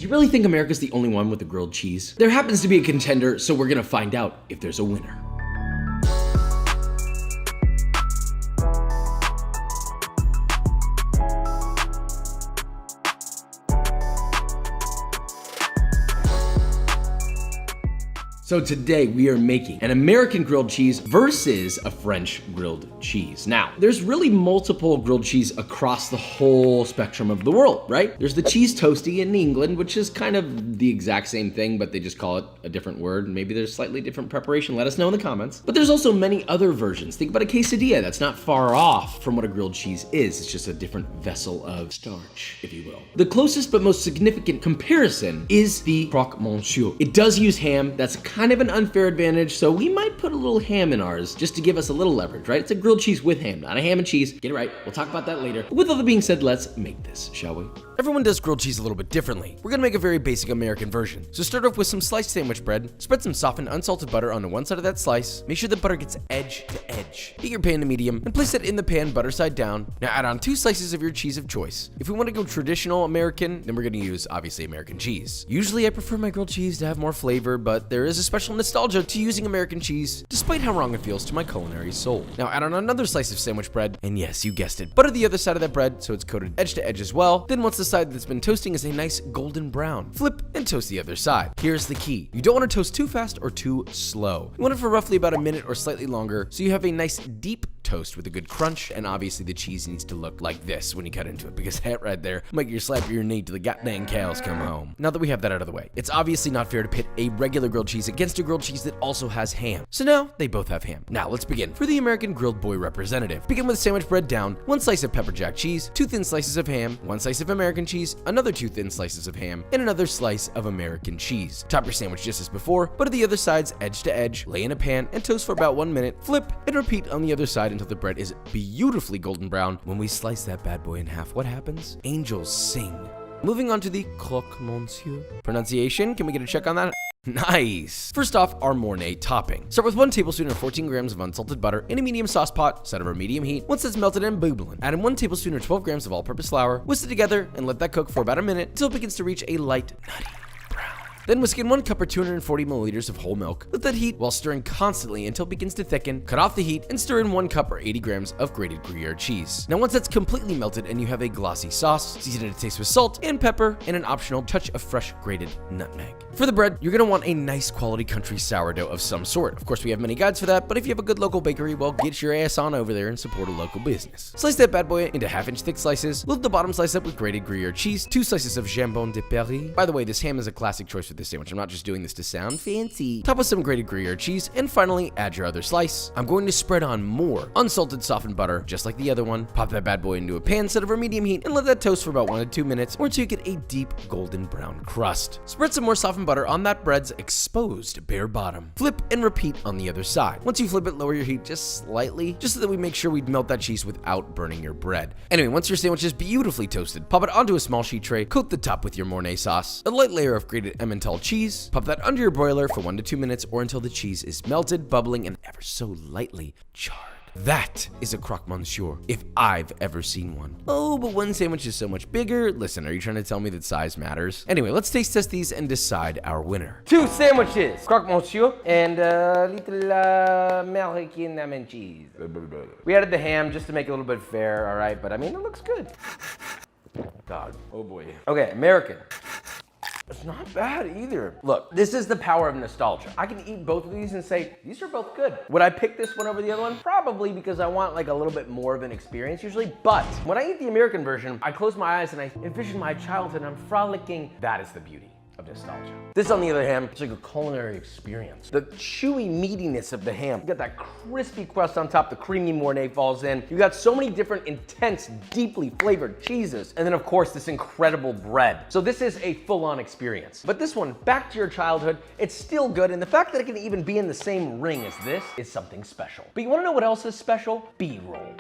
Do you really think America's the only one with the grilled cheese? There happens to be a contender, so we're gonna find out if there's a winner. So today we are making an American grilled cheese versus a French grilled cheese. Now, there's really multiple grilled cheese across the whole spectrum of the world, right? There's the cheese toasty in England, which is kind of the exact same thing, but they just call it a different word. Maybe there's slightly different preparation. Let us know in the comments. But there's also many other versions. Think about a quesadilla. That's not far off from what a grilled cheese is. It's just a different vessel of starch, if you will. The closest but most significant comparison is the croque monsieur. It does use ham. That's kind of an unfair advantage, so we might put a little ham in ours just to give us a little leverage, right? It's a grilled cheese with ham, not a ham and cheese. Get it right. We'll talk about that later. But with all that being said, let's make this, shall we? Everyone does grilled cheese a little bit differently. We're gonna make a very basic American version. So start off with some sliced sandwich bread, spread some softened unsalted butter onto one side of that slice, make sure the butter gets edge to edge. Heat your pan to medium and place it in the pan butter side down. Now add on 2 slices of your cheese of choice. If we want to go traditional American, then we're gonna use obviously American cheese. Usually I prefer my grilled cheese to have more flavor, but there is a special nostalgia to using American cheese, despite how wrong it feels to my culinary soul. Now add on another slice of sandwich bread, and yes, you guessed it, butter the other side of that bread so it's coated edge to edge as well. Then once the side that's been toasting is a nice golden brown, flip and toast the other side. Here's the key. You don't want to toast too fast or too slow. You want it for roughly about a minute or slightly longer so you have a nice deep toast with a good crunch, and obviously the cheese needs to look like this when you cut into it, because that right there might get you slap your knee till the goddamn cows come home. Now that we have that out of the way, it's obviously not fair to pit a regular grilled cheese against a grilled cheese that also has ham. So now they both have ham. Now let's begin. For the American grilled boy representative, begin with sandwich bread down, 1 slice of pepper jack cheese, 2 thin slices of ham, 1 slice of American cheese, another 2 thin slices of ham, and another slice of American cheese. Top your sandwich just as before, butter the other sides edge to edge, lay in a pan and toast for about 1 minute, flip and repeat on the other side until the bread is beautifully golden brown. When we slice that bad boy in half, what happens? Angels sing. Moving on to the croque monsieur. Pronunciation, can we get a check on that? Nice. First off, our Mornay topping. Start with 1 tablespoon or 14 grams of unsalted butter in a medium sauce pot, set over medium heat. Once it's melted and bubbling, add in 1 tablespoon or 12 grams of all-purpose flour, whisk it together and let that cook for about a minute until it begins to reach a light, nutty brown. Then whisk in 1 cup or 240 milliliters of whole milk. Let that heat while stirring constantly until it begins to thicken. Cut off the heat and stir in 1 cup or 80 grams of grated Gruyere cheese. Now once that's completely melted and you have a glossy sauce, season it to taste with salt and pepper and an optional touch of fresh grated nutmeg. For the bread, you're going to want a nice quality country sourdough of some sort. Of course, we have many guides for that, but if you have a good local bakery, well, get your ass on over there and support a local business. Slice that bad boy into 1/2-inch thick slices. Load the bottom slice up with grated Gruyere cheese, 2 slices of jambon de Paris. By the way, this ham is a classic choice for this sandwich. I'm not just doing this to sound fancy. Top with some grated Gruyere cheese, and finally, add your other slice. I'm going to spread on more unsalted softened butter, just like the other one. Pop that bad boy into a pan set over medium heat and let that toast for about 1 to 2 minutes, or until you get a deep golden brown crust. Spread some more softened butter on that bread's exposed bare bottom. Flip and repeat on the other side. Once you flip it, lower your heat just slightly, just so that we make sure we melt that cheese without burning your bread. Anyway, once your sandwich is beautifully toasted, pop it onto a small sheet tray, coat the top with your Mornay sauce, a light layer of grated Emmental cheese, pop that under your broiler for 1 to 2 minutes or until the cheese is melted, bubbling, and ever so lightly charred. That is a croque monsieur, if I've ever seen one. Oh, but one sandwich is so much bigger. Listen, are you trying to tell me that size matters? Anyway, let's taste test these and decide our winner. 2 sandwiches, croque monsieur and little American ham and cheese. We added the ham just to make it a little bit fair, all right? But I mean, it looks good. God, oh boy. Okay, American. It's not bad either. Look, this is the power of nostalgia. I can eat both of these and say, these are both good. Would I pick this one over the other one? Probably, because I want like a little bit more of an experience usually. But when I eat the American version, I close my eyes and I envision my childhood and I'm frolicking. That is the beauty of nostalgia. This, on the other hand, it's like a culinary experience. The chewy meatiness of the ham. You got that crispy crust on top, the creamy Mornay falls in. You got so many different intense, deeply flavored cheeses. And then of course, this incredible bread. So this is a full-on experience. But this one, back to your childhood, it's still good. And the fact that it can even be in the same ring as this is something special. But you wanna know what else is special? B-roll.